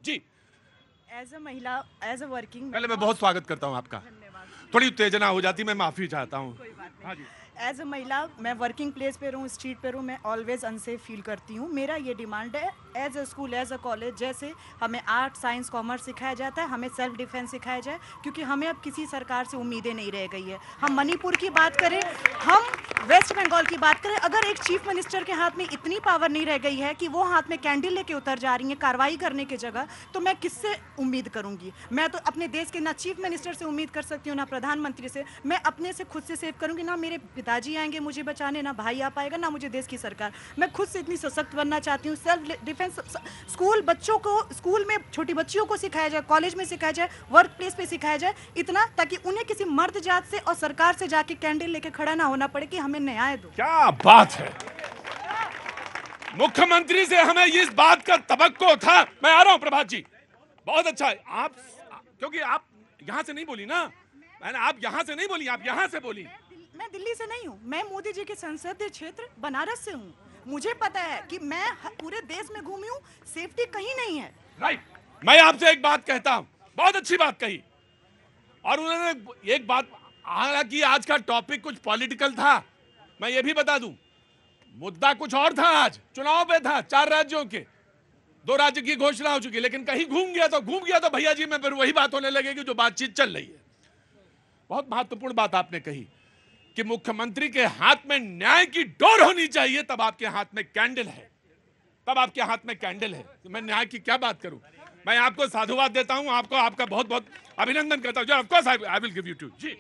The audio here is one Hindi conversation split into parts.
जी। एज अ महिला, एज अ वर्किंग, पहले मैं बहुत स्वागत करता हूँ आपका। थोड़ी उत्तेजना हो जाती, मैं माफी चाहता हूँ। कोई बात हाँ नहीं। जी। एज अ महिला मैं वर्किंग प्लेस पे रहूँ, स्ट्रीट पे रहूँ, मैं ऑलवेज अनसेफ फील करती हूँ। मेरा ये डिमांड है, as a school, as a college, जैसे हमें आर्ट, साइंस, कॉमर्स सिखाया जाता है, हमें सेल्फ डिफेंस सिखाया जाए, क्योंकि हमें अब किसी सरकार से उम्मीदें नहीं रह गई है। हम मणिपुर की बात करें, हम वेस्ट बंगाल की बात करें, अगर एक चीफ मिनिस्टर के हाथ में इतनी पावर नहीं रह गई है कि वो हाथ में कैंडल लेके उतर जा रही हैं कार्रवाई करने की जगह, तो मैं किससे उम्मीद करूंगी? मैं तो अपने देश के ना चीफ मिनिस्टर से उम्मीद कर सकती हूँ, ना प्रधानमंत्री से। मैं अपने से खुद से सेव करूंगी, ना मेरे पिताजी आएंगे मुझे बचाने, ना भाई आ पाएगा, ना मुझे देश की सरकार। मैं खुद से इतनी सशक्त बनना चाहती हूँ। सेल्फ डिफेंस स्कूल बच्चों को, स्कूल में छोटी बच्चियों को सिखाया जाए, कॉलेज में सिखाया जाए, वर्क प्लेस पे सिखाया जाए, इतना ताकि उन्हें किसी मर्द जात से और सरकार से जाके कैंडल लेके खड़ा ना होना पड़े कि हमें न्याय दो। क्या बात है, मुख्यमंत्री से हमें इस बात का तवक्को था। मैं आ रहा हूं प्रभात जी, बहुत अच्छा है आप, क्योंकि आप यहां से नहीं बोली ना, मैंने आप यहां से नहीं बोली, आप यहां से बोली। मैं दिल्ली से नहीं हूँ, मैं मोदी जी के संसदीय क्षेत्र बनारस से हूँ। मुझे पता है कि मैं पूरे देश में घूमी हूँ, सेफ्टी कहीं नहीं है। राइट, मैं आपसे एक बात कहता हूं, बहुत अच्छी बात कही। और उन्होंने एक बात, हालांकि आज का टॉपिक कुछ पॉलिटिकल था, मैं ये भी बता दूं, मुद्दा कुछ और था। आज चुनाव पे था, 4 राज्यों के, 2 राज्य की घोषणा हो चुकी, लेकिन कहीं घूम गया तो भैया जी में फिर वही बात होने लगेगी जो बातचीत चल रही है। बहुत महत्वपूर्ण बात आपने कही कि मुख्यमंत्री के हाथ में न्याय की डोर होनी चाहिए, तब आपके हाथ में कैंडल है, तब आपके हाथ में कैंडल है। तो मैं न्याय की क्या बात करूं? मैं आपको साधुवाद देता हूं, आपको आपका बहुत बहुत अभिनंदन करता हूं। Of course I will give you two. जी,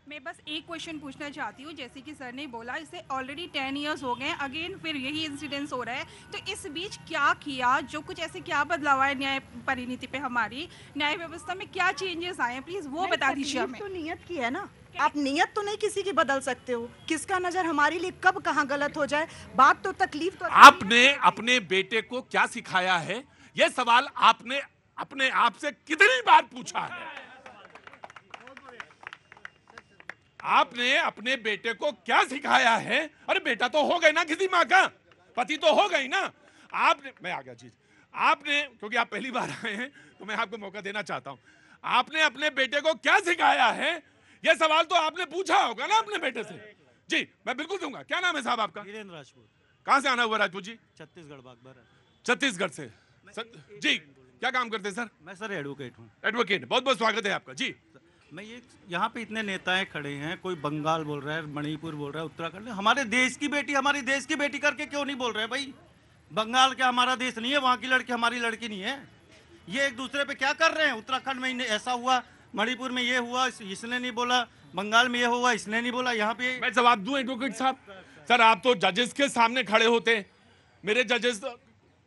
मैं बस एक क्वेश्चन पूछना चाहती हूँ। जैसे कि सर ने बोला इसे ऑलरेडी 10 इयर्स हो गए, अगेन फिर यही इंसिडेंस हो रहा है, तो इस बीच क्या किया, जो कुछ ऐसे क्या बदलाव आए न्याय परिनीति पे, हमारी न्याय व्यवस्था में क्या चेंजेस आए हैं, प्लीज वो बता दीजिए हमें। तो नियत की है ना, आप नियत तो नहीं किसी की बदल सकते हो। किसका नजर हमारे लिए कब कहाँ गलत हो जाए, बात तो तकलीफ तो आपने अपने बेटे को क्या सिखाया है, यह सवाल आपने अपने आप से कितनी बार पूछा है? आपने अपने बेटे को क्या सिखाया है? अरे बेटा तो हो गए ना, किसी माँ का पति तो हो गई ना। आपने, मैं आ गया जी, आपने, क्योंकि आप पहली बार आए हैं तो मैं आपको मौका देना चाहता हूं, आपने अपने बेटे को क्या सिखाया है? यह सवाल तो आपने पूछा होगा ना अपने बेटे से। जी, मैं बिल्कुल दूंगा। क्या नाम है साहब आपका? वीरेंद्र राजपूत। कहां से आना हुआ राजपूत जी? छत्तीसगढ़ बागबारा। छत्तीसगढ़ से। जी, क्या काम करते हैं सर? मैं सर एडवोकेट हूँ। एडवोकेट, बहुत बहुत स्वागत है आपका। जी, मैं ये, यहाँ पे इतने नेताएं खड़े हैं, कोई बंगाल बोल रहा है, मणिपुर बोल रहा है, उत्तराखंड, हमारे देश की बेटी हमारी देश की बेटी करके क्यों नहीं बोल रहे हैं भाई? बंगाल क्या हमारा देश नहीं है? वहाँ की लड़की हमारी लड़की नहीं है? ये एक दूसरे पे क्या कर रहे हैं? उत्तराखंड में ऐसा हुआ, मणिपुर में ये हुआ, इसने नहीं बोला, बंगाल में ये हुआ, इसने नहीं बोला, यहाँ पे। मैं जवाब दूं एडवोकेट साहब? सर आप तो जजेस के सामने खड़े होते, मेरे जजेस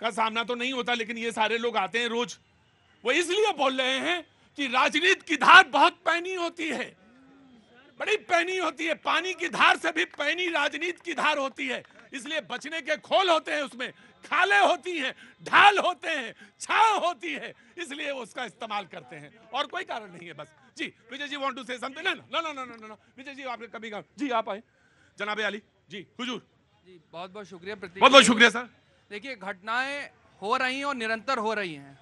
का सामना तो नहीं होता, लेकिन ये सारे लोग आते हैं रोज। वो इसलिए बोल रहे हैं कि राजनीति की धार बहुत पैनी होती है, बड़ी पैनी होती है, पानी की धार से भी पैनी राजनीति की धार होती है, इसलिए बचने के खोल होते हैं, उसमें खाले होती हैं, ढाल होते हैं, छाव होती है, इसलिए वो उसका इस्तेमाल करते हैं, और कोई कारण नहीं है। बस जी, Vijay ji want to say something? No, Vijay ji आपने कभी कहा? जी आप आए, जनाबे अली जी, हुजूर जी, बहुत बहुत शुक्रिया प्रतीक, बहुत बहुत शुक्रिया सर। देखिए, घटनाएं हो रही हैं और निरंतर हो रही हैं,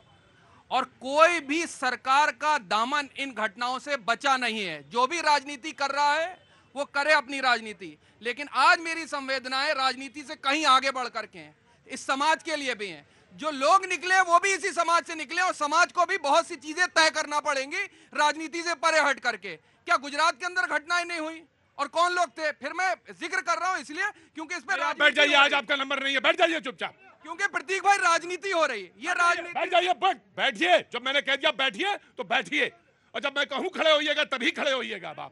और कोई भी सरकार का दामन इन घटनाओं से बचा नहीं है। जो भी राजनीति कर रहा है वो करे अपनी राजनीति, लेकिन आज मेरी संवेदनाएं राजनीति से कहीं आगे बढ़ करके हैं, इस समाज के लिए भी हैं। जो लोग निकले वो भी इसी समाज से निकले, और समाज को भी बहुत सी चीजें तय करना पड़ेंगी राजनीति से परे हट करके। क्या गुजरात के अंदर घटनाएं नहीं हुई? और कौन लोग थे? फिर मैं जिक्र कर रहा हूं इसलिए क्योंकि इस पर बैठ जाइए, आज आपका नंबर नहीं है, बैठ जाइए चुपचाप। क्योंकि प्रतीक भाई राजनीति हो रही है, ये राजनीति। बैठ जाइए, बैठिए, जब मैंने कह दिया बैठिए तो बैठिए, और जब मैं कहूं खड़े होइएगा तभी खड़े होइएगा। आप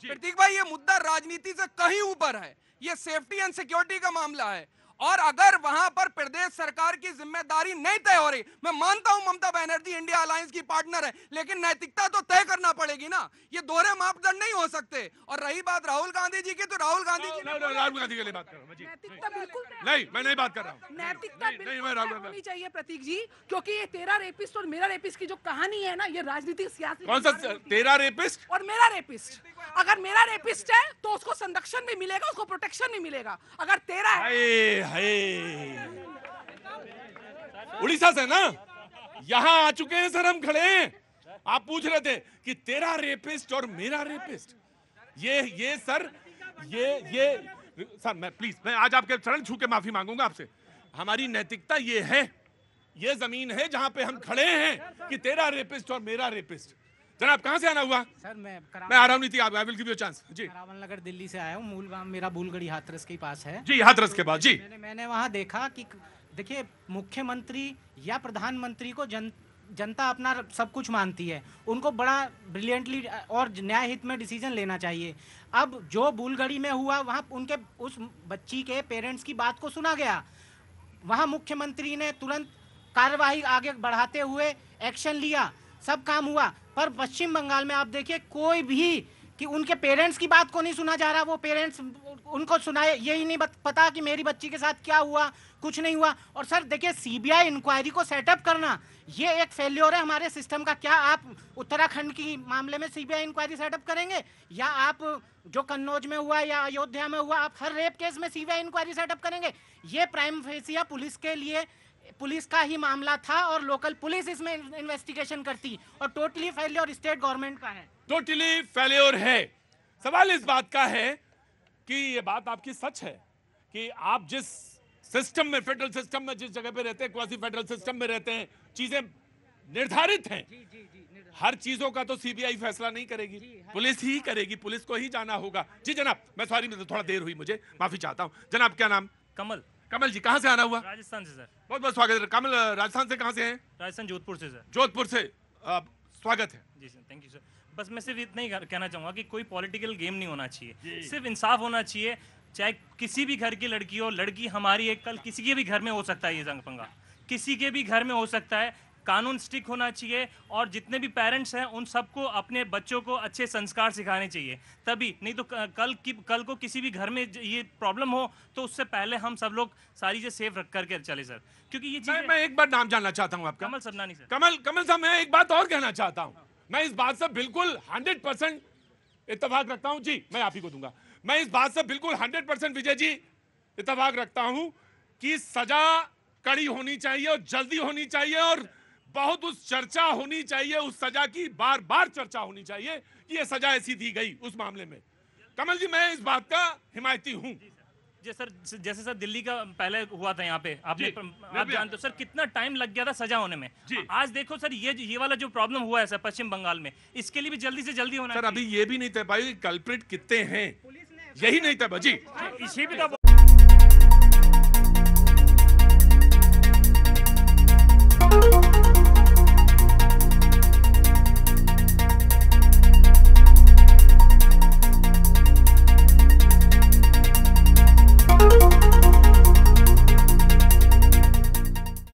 प्रतीक भाई, ये मुद्दा राजनीति से कहीं ऊपर है, ये सेफ्टी एंड सिक्योरिटी का मामला है, और अगर वहां पर प्रदेश सरकार की जिम्मेदारी नहीं तय हो रही, मैं मानता हूं ममता बनर्जी इंडिया अलायंस की पार्टनर है, लेकिन नैतिकता तो तय करना पड़ेगी ना, ये दोहरे मापदंड नहीं हो सकते। और रही बात राहुल गांधी जी की, तो राहुल गांधी जी राहुल गांधी के लिए बात कर रहा हूं जी। नैतिकता बिल्कुल नहीं, मैं नहीं बात कर रहा हूं। नैतिकता नहीं, मैं राहुल होनी चाहिए प्रतीक जी, क्योंकि ये तेरा रेपिस्ट और मेरा रेपिस्ट की जो कहानी है ना, ये राजनीतिक सियासी। कौन सा तेरा रेपिस्ट और मेरा रेपिस्ट? अगर मेरा रेपिस्ट है तो उसको संरक्षण भी मिलेगा, उसको प्रोटेक्शन भी मिलेगा। अगर तेरा है, उड़ीसा से ना, यहां आ चुके हैं सर, हम खड़े हैं। आप पूछ रहे थे कि तेरा रेपिस्ट और मेरा रेपिस्ट, ये सर, ये सर, मैं प्लीज, मैं आज आपके चरण छू के माफी मांगूंगा आपसे। हमारी नैतिकता ये है, ये जमीन है जहां पे हम खड़े हैं कि तेरा रेपिस्ट और मेरा रेपिस्ट। जनाब कहां से आना हुआ? सर मैं आ रहा हूं, Niti, I will give you chance जी। करावल नगर दिल्ली से आया हूँ, मूल गांव मेरा बुलगड़ी हाथरस के पास है जी, हाथरस के बाद जी। मैंने वहाँ देखा कि देखिए मुख्यमंत्री या प्रधानमंत्री को जनता अपना सब कुछ मानती है, उनको बड़ा ब्रिलियंटली और न्याय हित में डिसीजन लेना चाहिए। अब जो बुलगड़ी में हुआ वहाँ उनके उस बच्ची के पेरेंट्स की बात को सुना गया, वहाँ मुख्यमंत्री ने तुरंत कार्यवाही आगे बढ़ाते हुए एक्शन लिया, सब काम हुआ। पर पश्चिम बंगाल में आप देखिए कोई भी कि उनके पेरेंट्स की बात को नहीं सुना जा रहा, वो पेरेंट्स उनको सुनाए यही नहीं पता कि मेरी बच्ची के साथ क्या हुआ, कुछ नहीं हुआ। और सर देखिए सीबीआई इंक्वायरी को सेटअप करना ये एक फेल्योर है हमारे सिस्टम का। क्या आप उत्तराखंड की मामले में सीबीआई इंक्वायरी सेटअप करेंगे, या आप जो कन्नौज में हुआ या अयोध्या में हुआ आप हर रेप केस में सीबीआई इंक्वायरी सेटअप करेंगे? ये प्राइम फेसिया पुलिस के लिए पुलिस का ही मामला था और लोकल पुलिस इसमें इन्वेस्टिगेशन करती, और टोटली फेल्योर स्टेट गवर्नमेंट का है, टोटली फेल्योर है। सवाल इस बात का है कि ये बात आपकी सच है कि आप जिस सिस्टम में, फेडरल सिस्टम में जिस जगह पे रहते हैं, क्वासी फेडरल सिस्टम में रहते हैं, चीजें निर्धारित हैं। हर चीजों का तो सीबीआई फैसला नहीं करेगी, पुलिस ही करेगी, पुलिस को ही जाना होगा। जी जनाब, मैं सॉरी, मैं थोड़ा देर हुई, मुझे माफी चाहता हूँ। जनाब क्या नाम? कमल। कमल जी कहाँ से आना हुआ? राजस्थान से सर। बहुत बहुत स्वागत है कमल। राजस्थान से कहाँ से हैं? राजस्थान जोधपुर से सर। जोधपुर से स्वागत है जी सर, थैंक यू सर। बस मैं सिर्फ इतना ही कहना चाहूँगा कि कोई पॉलिटिकल गेम नहीं होना चाहिए, सिर्फ इंसाफ होना चाहिए। चाहे किसी भी घर की लड़की हो, लड़की हमारी एक, कल किसी के भी घर में हो सकता है ये जंग पंगा, किसी के भी घर में हो सकता है। कानून स्ट्रिक्ट होना चाहिए और जितने भी पेरेंट्स हैं उन सबको अपने बच्चों को अच्छे संस्कार सिखाने चाहिए, तभी नहीं तो कल को किसी भी घर में ये प्रॉब्लम हो तो उससे पहले हम सब लोग सारी चीज़ें सेफ रख करके चले सर, क्योंकि ये चीज़। मैं एक बार नाम जानना चाहता हूँ आपका। कमल सबनानी सर। कमल साहब, मैं एक बात और कहना चाहता हूँ। मैं इस बात से बिल्कुल 100% इत्तेफाक रखता हूँ जी, मैं आप ही को दूंगा। मैं इस बात से बिल्कुल 100% विजय जी इत्तेफाक रखता हूँ कि सजा कड़ी होनी चाहिए और जल्दी होनी चाहिए, और बहुत उस चर्चा होनी चाहिए, उस सजा की बार बार चर्चा होनी चाहिए कि ये सजा ऐसी दी गई उस मामले में। कमल जी, मैं इस बात का हिमायती हूँ। जैसे सर दिल्ली का पहले हुआ था यहाँ पे, आप जानते हो सर कितना टाइम लग गया था सजा होने में। आज देखो सर ये वाला जो प्रॉब्लम हुआ है सर पश्चिम बंगाल में, इसके लिए भी जल्दी से जल्दी होना सर। अभी ये भी नहीं तय पाई कल्प्रिट कितने हैं, यही नहीं तय जी। इसी भी